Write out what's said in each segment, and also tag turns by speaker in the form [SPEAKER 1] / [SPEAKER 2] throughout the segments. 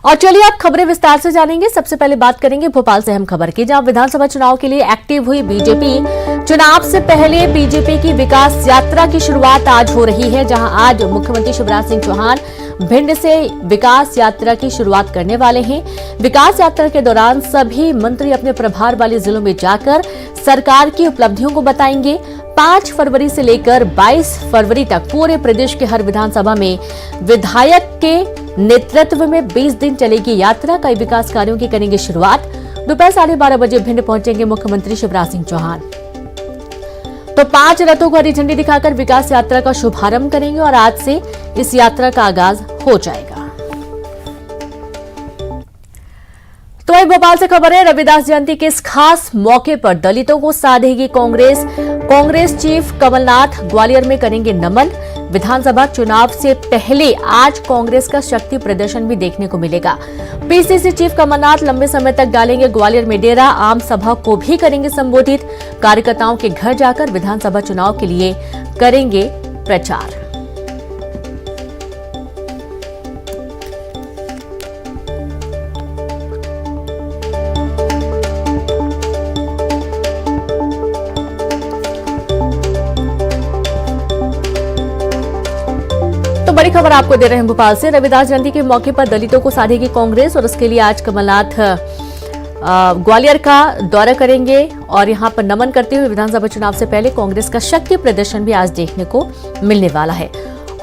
[SPEAKER 1] और चलिए आप खबरें विस्तार से जानेंगे। सबसे पहले बात करेंगे भोपाल से अहम खबर की, जहां विधानसभा चुनाव के लिए एक्टिव हुई बीजेपी। चुनाव से पहले बीजेपी की विकास यात्रा की शुरुआत आज हो रही है, जहां आज मुख्यमंत्री शिवराज सिंह चौहान भिंड से विकास यात्रा की शुरुआत करने वाले हैं। विकास यात्रा के दौरान सभी मंत्री अपने प्रभार वाले जिलों में जाकर सरकार की उपलब्धियों को बताएंगे। 5 फरवरी से लेकर 22 फरवरी तक पूरे प्रदेश के हर विधानसभा में विधायक के नेतृत्व में 20 दिन चलेगी यात्रा। कई विकास कार्यों की करेंगे शुरुआत। दोपहर 12:30 बजे भिंड पहुंचेंगे मुख्यमंत्री शिवराज सिंह चौहान। तो 5 रथों को हरी झंडी दिखाकर विकास यात्रा का शुभारंभ करेंगे और आज से इस यात्रा का आगाज हो जाएगा। तो वही भोपाल से खबर है, रविदास जयंती के इस खास मौके पर दलितों को साधेगी कांग्रेस। कांग्रेस चीफ कमलनाथ ग्वालियर में करेंगे नमन। विधानसभा चुनाव से पहले आज कांग्रेस का शक्ति प्रदर्शन भी देखने को मिलेगा। पीसीसी चीफ कमलनाथ लंबे समय तक डालेंगे ग्वालियर में डेरा। आम सभा को भी करेंगे संबोधित। कार्यकर्ताओं के घर जाकर विधानसभा चुनाव के लिए करेंगे प्रचार। बड़ी खबर आपको दे रहे हैं भोपाल से। रविदास जयंती के मौके पर दलितों को साधेगी कांग्रेस और उसके लिए आज कमलनाथ ग्वालियर का दौरा करेंगे और यहां पर नमन करते हुए विधानसभा चुनाव से पहले कांग्रेस का शक्ति प्रदर्शन भी आज देखने को मिलने वाला है।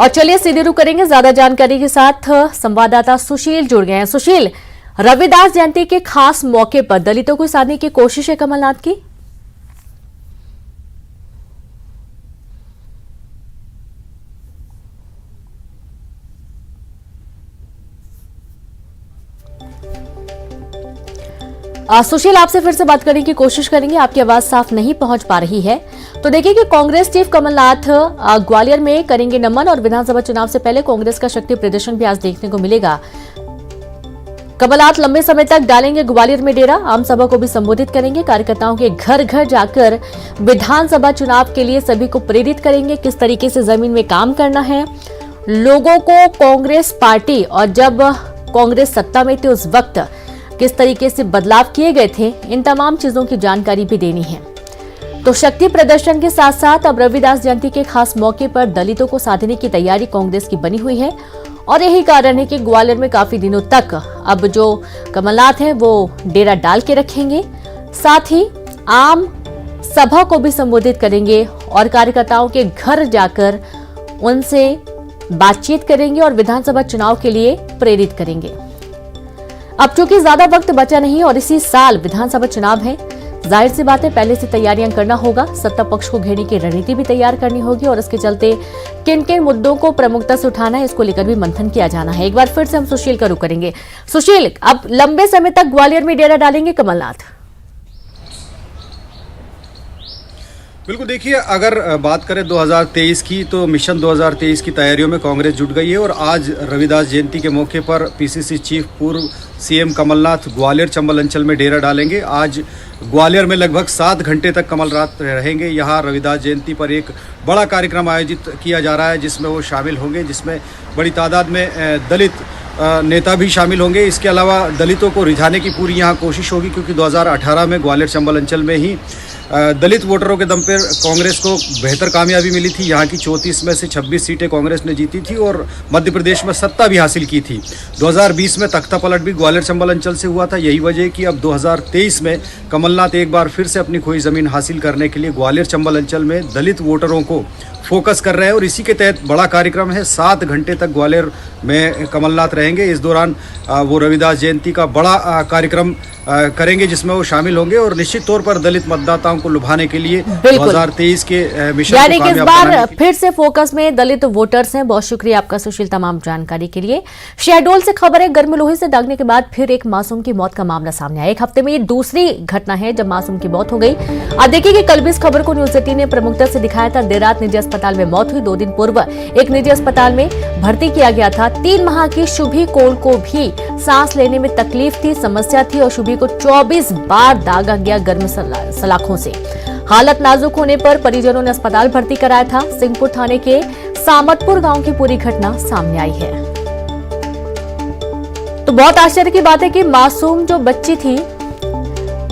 [SPEAKER 1] और चलिए सीधे रुक करेंगे ज्यादा जानकारी के साथ। संवाददाता सुशील जुड़ गए हैं। सुशील, रविदास जयंती के खास मौके पर दलितों को साधने की कोशिश है कमलनाथ की? सुशील, आपसे फिर से बात करने की कोशिश करेंगे, आपकी आवाज साफ नहीं पहुंच पा रही है। तो देखिए कि कांग्रेस चीफ कमलनाथ ग्वालियर में करेंगे नमन और विधानसभा चुनाव से पहले कांग्रेस का शक्ति प्रदर्शन भी आज देखने को मिलेगा। कमलनाथ लंबे समय तक डालेंगे ग्वालियर में डेरा। आम सभा को भी संबोधित करेंगे। कार्यकर्ताओं के घर घर जाकर विधानसभा चुनाव के लिए सभी को प्रेरित करेंगे, किस तरीके से जमीन में काम करना है लोगों को। कांग्रेस पार्टी और जब कांग्रेस सत्ता में थी उस वक्त किस तरीके से बदलाव किए गए थे, इन तमाम चीजों की जानकारी भी देनी है। तो शक्ति प्रदर्शन के साथ साथ अब रविदास जयंती के खास मौके पर दलितों को साधने की तैयारी कांग्रेस की बनी हुई है और यही कारण है कि ग्वालियर में काफी दिनों तक अब जो कमलनाथ हैं वो डेरा डाल के रखेंगे। साथ ही आम सभा को भी संबोधित करेंगे और कार्यकर्ताओं के घर जाकर उनसे बातचीत करेंगे और विधानसभा चुनाव के लिए प्रेरित करेंगे। अब चूंकि ज्यादा वक्त बचा नहीं और इसी साल विधानसभा चुनाव है, जाहिर सी बात है पहले से तैयारियां करना होगा। सत्ता पक्ष को घेरने की रणनीति भी तैयार करनी होगी और इसके चलते किन किन मुद्दों को प्रमुखता से उठाना है, इसको लेकर भी मंथन किया जाना है। एक बार फिर से हम सुशील का रुख करेंगे। सुशील, अब लंबे समय तक ग्वालियर में डेरा डालेंगे कमलनाथ?
[SPEAKER 2] बिल्कुल, देखिए अगर बात करें 2023 की तो मिशन 2023 की तैयारियों में कांग्रेस जुट गई है और आज रविदास जयंती के मौके पर पीसीसी चीफ पूर्व सीएम कमलनाथ ग्वालियर चंबल अंचल में डेरा डालेंगे। आज ग्वालियर में लगभग 7 घंटे तक कमलनाथ रहेंगे। यहाँ रविदास जयंती पर एक बड़ा कार्यक्रम आयोजित किया जा रहा है जिसमें वो शामिल होंगे, जिसमें बड़ी तादाद में दलित नेता भी शामिल होंगे। इसके अलावा दलितों को रिझाने की पूरी यहाँ कोशिश होगी क्योंकि 2018 में ग्वालियर चंबल अंचल में ही दलित वोटरों के दम पर कांग्रेस को बेहतर कामयाबी मिली थी। यहाँ की 34 में से 26 सीटें कांग्रेस ने जीती थी और मध्य प्रदेश में सत्ता भी हासिल की थी। 2020 में तख्ता पलट भी ग्वालियर चंबल अंचल से हुआ था। यही वजह कि अब 2023 में कमलनाथ एक बार फिर से अपनी खोई ज़मीन हासिल करने के लिए ग्वालियर चंबल अंचल में दलित वोटरों को फोकस कर रहे हैं और इसी के तहत बड़ा कार्यक्रम है। 7 घंटे तक ग्वालियर में कमलनाथ रहेंगे। इस दौरान वो रविदास जयंती का बड़ा कार्यक्रम करेंगे जिसमें वो शामिल होंगे और निश्चित तौर पर दलित मतदाताओं को लुभाने के लिए 2023 के मिशन
[SPEAKER 1] यानी कि इस बार फिर से फोकस में दलित वोटर्स हैं। बहुत शुक्रिया आपका सुशील तमाम जानकारी के लिए। शहडोल से खबर है, गर्म लोहे से दागने के बाद फिर एक मासूम की मौत का मामला सामने आया। एक हफ्ते में ये दूसरी घटना है जब मासूम की मौत हो गई। अब देखिए कि कल भी इस खबर को न्यूज 18 ने प्रमुखता से दिखाया था। देर रात निजी अस्पताल में मौत हुई। 2 दिन पूर्व एक निजी अस्पताल में भर्ती किया गया था। 3 माह की शुभी कौल को भी सांस लेने में तकलीफ थी, समस्या थी और शुभी को 24 बार दागा गया गर्म सलाखों से। हालत नाजुक होने पर परिजनों ने अस्पताल भर्ती कराया था। सिंहपुर थाने के सामतपुर गांव की पूरी घटना सामने आई है। तो बहुत आश्चर्य की बात है कि मासूम जो बच्ची थी,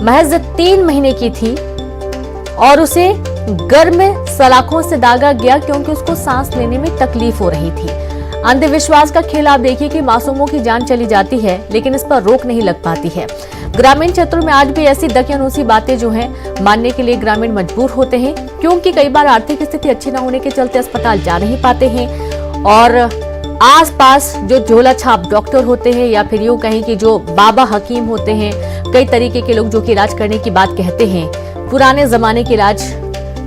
[SPEAKER 1] महज 3 महीने की थी और उसे गर्म सलाखों से दागा गया क्योंकि उसको सांस लेने में तकलीफ हो रही थी। अंधविश्वास का खेल आप देखिए कि मासूमों की जान चली जाती है लेकिन इस पर रोक नहीं लग पाती है। ग्रामीण क्षेत्रों में आज भी ऐसी दकियानूसी बातें जो हैं मानने के लिए ग्रामीण मजबूर होते हैं, क्योंकि कई बार आर्थिक स्थिति अच्छी न होने के चलते अस्पताल जा नहीं पाते हैं और आसपास जो झोला छाप डॉक्टर होते हैं या फिर यूं कहें कि जो बाबा हकीम होते हैं, कई तरीके के लोग जो कि इलाज करने की बात कहते हैं, पुराने जमाने के इलाज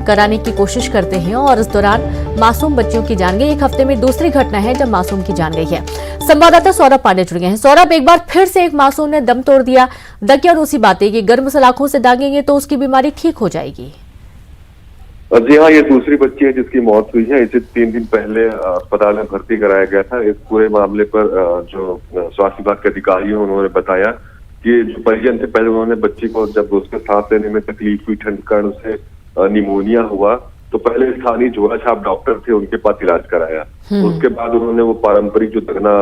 [SPEAKER 1] कराने की कोशिश करते हैं और इस दौरान मासूम बच्चियों की जान गई। एक हफ्ते में दूसरी घटना है जब मासूम की जान गई है। संवाददाता सौरभ पांडे जुड़ गए हैं। सौरभ, एक बार फिर से एक मासूम ने दम तोड़ दिया। दकियानूसी बातें कि गर्म सलाखों से दागेंगे तो उसकी बीमारी ठीक हो जाएगी।
[SPEAKER 3] जी हाँ, ये दूसरी बच्ची है जिसकी मौत हुई है। इसे 3 दिन पहले अस्पताल में भर्ती कराया गया था। इस पूरे मामले पर जो स्वास्थ्य विभाग के अधिकारी हैं उन्होंने बताया कि जो परिजन थे, पहले उन्होंने बच्ची को जब उसके सांस लेने में तकलीफ हुई, ठंड कारण उसे निमोनिया हुआ, तो पहले स्थानीय झोला छाप डॉक्टर थे उनके पास इलाज कराया। उसके बाद उन्होंने वो पारंपरिक जो दगना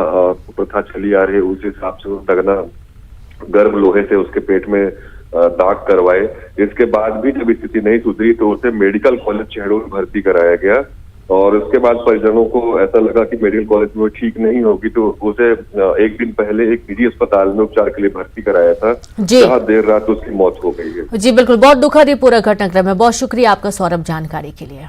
[SPEAKER 3] प्रथा चली आ रही है उस हिसाब से वो दगना गर्म लोहे से उसके पेट में दाग करवाए। इसके बाद भी जब स्थिति नहीं सुधरी तो उसे मेडिकल कॉलेज शहडोल में भर्ती कराया गया और उसके बाद परिजनों को ऐसा लगा कि मेडिकल कॉलेज में वो ठीक नहीं होगी तो उसे 1 दिन पहले एक निजी अस्पताल में उपचार के लिए भर्ती कराया था, जहां देर रात उसकी मौत हो गई है।
[SPEAKER 1] जी बिल्कुल, बहुत दुखद ये पूरा घटनाक्रम है। बहुत शुक्रिया आपका सौरभ जानकारी के लिए।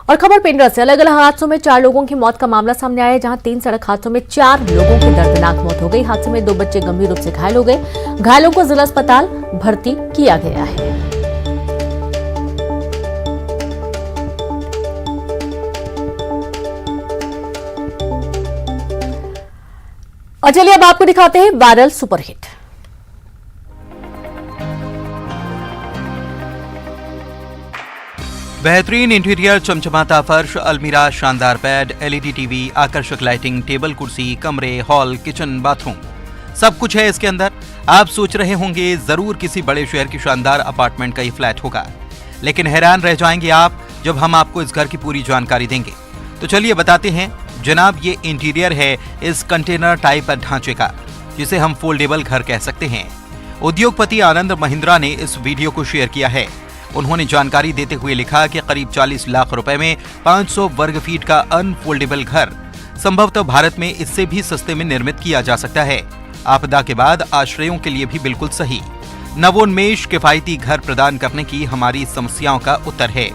[SPEAKER 1] और खबर पेंड्रा से, अलग अलग हादसों में 4 लोगों की मौत का मामला सामने आया है, जहां 3 सड़क हादसों में 4 लोगों की दर्दनाक मौत हो गई। हादसे में 2 बच्चे गंभीर रूप से घायल हो गए। घायलों को जिला अस्पताल भर्ती किया गया है। और चलिए अब आपको दिखाते हैं वायरल सुपरहिट।
[SPEAKER 4] बेहतरीन इंटीरियर, चमचमाता फर्श, अलमीरा, शानदार बेड, एलईडी टीवी, आकर्षक लाइटिंग, टेबल कुर्सी, कमरे, हॉल, किचन, बाथरूम, सब कुछ है इसके अंदर। आप सोच रहे होंगे जरूर किसी बड़े शहर की शानदार अपार्टमेंट का ये फ्लैट होगा, लेकिन हैरान रह जाएंगे आप जब हम आपको इस घर की पूरी जानकारी देंगे। तो चलिए बताते हैं जनाब, ये इंटीरियर है इस कंटेनर टाइप ढांचे का, जिसे हम फोल्डेबल घर कह सकते हैं। उद्योगपति आनंद महिंद्रा ने इस वीडियो को शेयर किया है। उन्होंने जानकारी देते हुए लिखा कि करीब 40 लाख रुपए में 500 वर्ग फीट का अनफोल्डेबल घर संभवतः भारत में इससे भी सस्ते में निर्मित किया जा सकता है। आपदा के बाद आश्रयों के लिए भी बिल्कुल सही। नवोन्मेष किफायती घर प्रदान करने की हमारी समस्याओं का उत्तर है।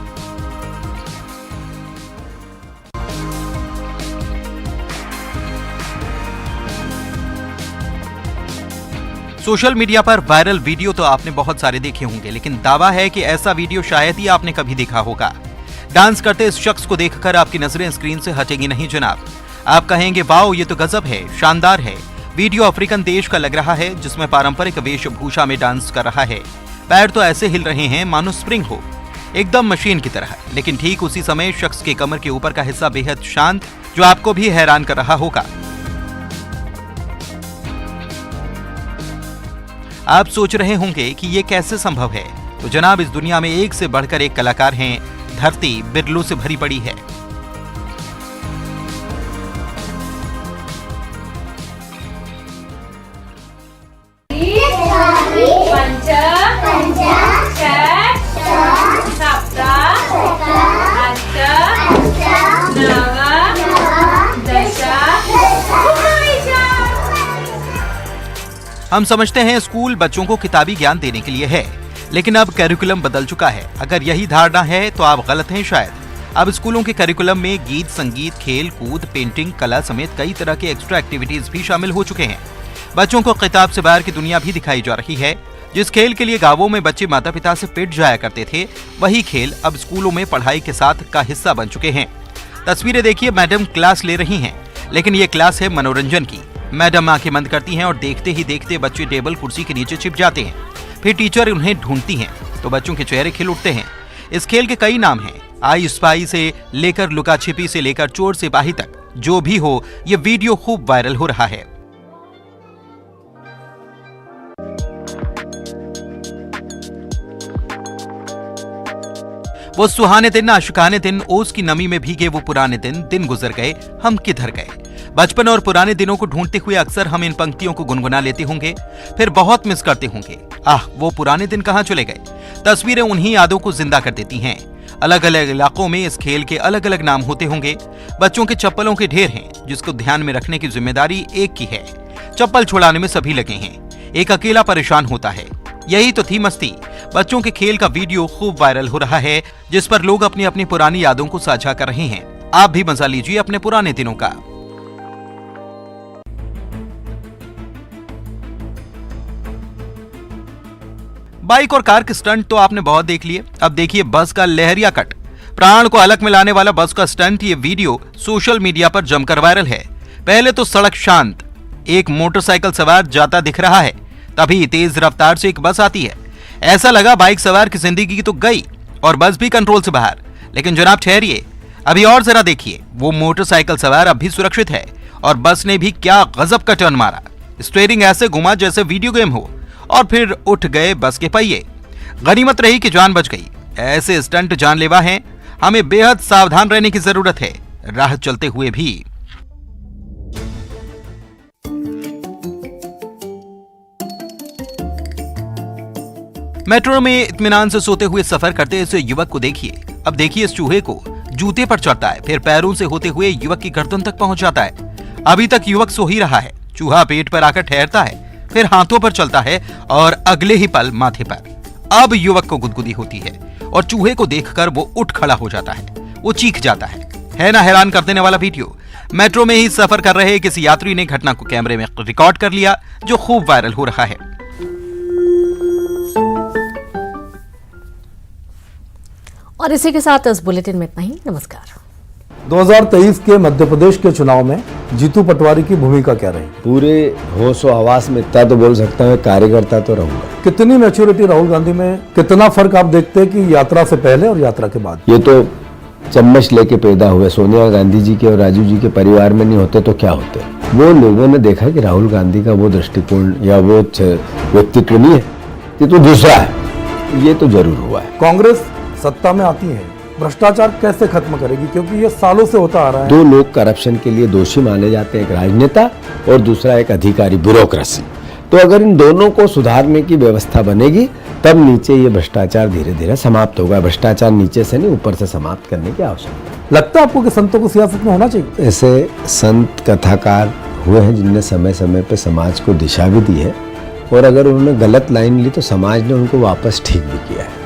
[SPEAKER 4] सोशल मीडिया पर वायरल वीडियो तो आपने बहुत सारे देखे होंगे, लेकिन दावा है कि ऐसा वीडियो शायद ही आपने कभी देखा होगा। डांस करते इस शख्स को देखकर आपकी नजरें स्क्रीन से हटेंगी नहीं जनाब। आप कहेंगे वाओ, ये तो गजब है, शानदार है। वीडियो अफ्रीकन देश का लग रहा है, जिसमें पारंपरिक वेशभूषा में डांस कर रहा है। पैर तो ऐसे हिल रहे हैं मानो स्प्रिंग हो, एकदम मशीन की तरह। लेकिन ठीक उसी समय शख्स के कमर के ऊपर का हिस्सा बेहद शांत, जो आपको भी हैरान कर रहा होगा। आप सोच रहे होंगे कि ये कैसे संभव है। तो जनाब, इस दुनिया में एक से बढ़कर एक कलाकार हैं। धरती बिरलों से भरी पड़ी है। हम समझते हैं स्कूल बच्चों को किताबी ज्ञान देने के लिए है, लेकिन अब करिकुलम बदल चुका है। अगर यही धारणा है तो आप गलत हैं शायद। अब स्कूलों के करिकुलम में गीत, संगीत, खेल कूद, पेंटिंग, कला समेत कई तरह के एक्स्ट्रा एक्टिविटीज भी शामिल हो चुके हैं। बच्चों को किताब से बाहर की दुनिया भी दिखाई जा रही है। जिस खेल के लिए गांवों में बच्चे माता पिता से पिट जाया करते थे, वही खेल अब स्कूलों में पढ़ाई के साथ का हिस्सा बन चुके हैं। तस्वीरें देखिए, मैडम क्लास ले रही हैं, लेकिन ये क्लास है मनोरंजन की। मैडम आंखें बंद करती हैं और देखते ही देखते बच्चे टेबल कुर्सी के नीचे छिप जाते हैं। फिर टीचर उन्हें ढूंढती हैं तो बच्चों के चेहरे खिल उठते हैं। इस खेल के कई नाम हैं, आई स्पाई से लेकर लुका छिपी से लेकर चोर सिपाही तक। जो भी हो, ये वीडियो खूब वायरल हो रहा है। वो सुहाने दिन, आशिकाने दिन, ओस की नमी में भीगे वो पुराने दिन गुजर गए, हम किधर गए। बचपन और पुराने दिनों को ढूंढते हुए अक्सर हम इन पंक्तियों को गुनगुना लेते होंगे, फिर बहुत मिस करते होंगे। आह, वो पुराने दिन कहाँ चले गए। तस्वीरें उन्हीं यादों को जिंदा कर देती हैं। अलग अलग इलाकों में इस खेल के अलग अलग नाम होते होंगे। बच्चों के चप्पलों के ढेर हैं, जिसको ध्यान में रखने की जिम्मेदारी एक की है। चप्पल छुड़ाने में सभी लगे हैं, एक अकेला परेशान होता है। यही तो थी मस्ती। बच्चों के खेल का वीडियो खूब वायरल हो रहा है, जिस पर लोग अपनी अपनी पुरानी यादों को साझा कर रहे हैं। आप भी मजा लीजिए अपने पुराने दिनों का। बाइक और कार के स्टंट तो आपने बहुत देख लिए, अब देखिए बस का लहरिया कट। प्राण को अलग में लाने वाला बस का स्टंट। ये वीडियो सोशल मीडिया पर जमकर वायरल है। पहले तो सड़क शांत, एक मोटरसाइकिल सवार जाता दिख रहा है, तभी तेज रफ्तार से एक बस आती है। ऐसा लगा बाइक सवार की जिंदगी तो गई और बस भी कंट्रोल से बाहर। लेकिन जनाब ठहरिए, अभी और जरा देखिए। वो मोटरसाइकिल सवार अब भी सुरक्षित है और बस ने भी क्या गजब का टर्न मारा। स्टीयरिंग ऐसे घुमा जैसे वीडियो गेम हो और फिर उठ गए बस के पहिए। गनीमत रही कि जान बच गई। ऐसे स्टंट जानलेवा हैं, हमें बेहद सावधान रहने की जरूरत है, राह चलते हुए भी। मेट्रो में इत्मीनान से सोते हुए सफर करते इस युवक को देखिए। अब देखिए इस चूहे को, जूते पर चढ़ता है, फिर पैरों से होते हुए युवक की गर्दन तक पहुंच जाता है। अभी तक युवक सो ही रहा है। चूहा पेट पर आकर ठहरता है, फिर हाथों पर चलता है और अगले ही पल माथे पर। अब युवक को गुदगुदी होती है और चूहे को देखकर वो उठ खड़ा हो जाता है। वो चीख जाता है ना हैरान कर देने वाला वीडियो। मेट्रो में ही सफर कर रहे किसी यात्री ने घटना को कैमरे में रिकॉर्ड कर लिया, जो खूब वायरल हो रहा है।
[SPEAKER 1] और इसी के साथ इस बुलेटिन में इतना ही। नमस्कार।
[SPEAKER 5] 2023 के मध्य प्रदेश के चुनाव में जीतू पटवारी की भूमिका क्या रही?
[SPEAKER 6] पूरे होश और हवास में इतना तो बोल सकता हूँ, कार्यकर्ता तो रहूंगा।
[SPEAKER 5] कितनी मैच्योरिटी राहुल गांधी में, कितना फर्क आप देखते हैं कि यात्रा से पहले और यात्रा के बाद?
[SPEAKER 6] ये तो चम्मच लेके पैदा हुए। सोनिया गांधी जी के और राजीव जी के परिवार में नहीं होते तो क्या होते। वो लोगों ने देखा कि राहुल गांधी का वो दृष्टिकोण या वो व्यक्तित्व नहीं है, ये तो दूसरा है। ये तो जरूर हुआ है।
[SPEAKER 5] कांग्रेस सत्ता में आती है, भ्रष्टाचार कैसे खत्म करेगी? क्योंकि ये सालों से होता आ रहा है।
[SPEAKER 6] दो लोग करप्शन के लिए दोषी माने जाते हैं, एक राजनेता और दूसरा एक अधिकारी, ब्यूरोक्रेसी। तो अगर इन दोनों को सुधारने की व्यवस्था बनेगी, तब नीचे ये भ्रष्टाचार धीरे धीरे समाप्त होगा। भ्रष्टाचार नीचे से नहीं, ऊपर से समाप्त करने की आवश्यकता है।
[SPEAKER 5] लगता है आपको कि संतों को सियासत में होना चाहिए?
[SPEAKER 6] ऐसे संत कथाकार हुए हैं जिनने समय समय पे समाज को दिशा भी दी है, और अगर उन्होंने गलत लाइन ली तो समाज ने उनको वापस ठीक भी किया है।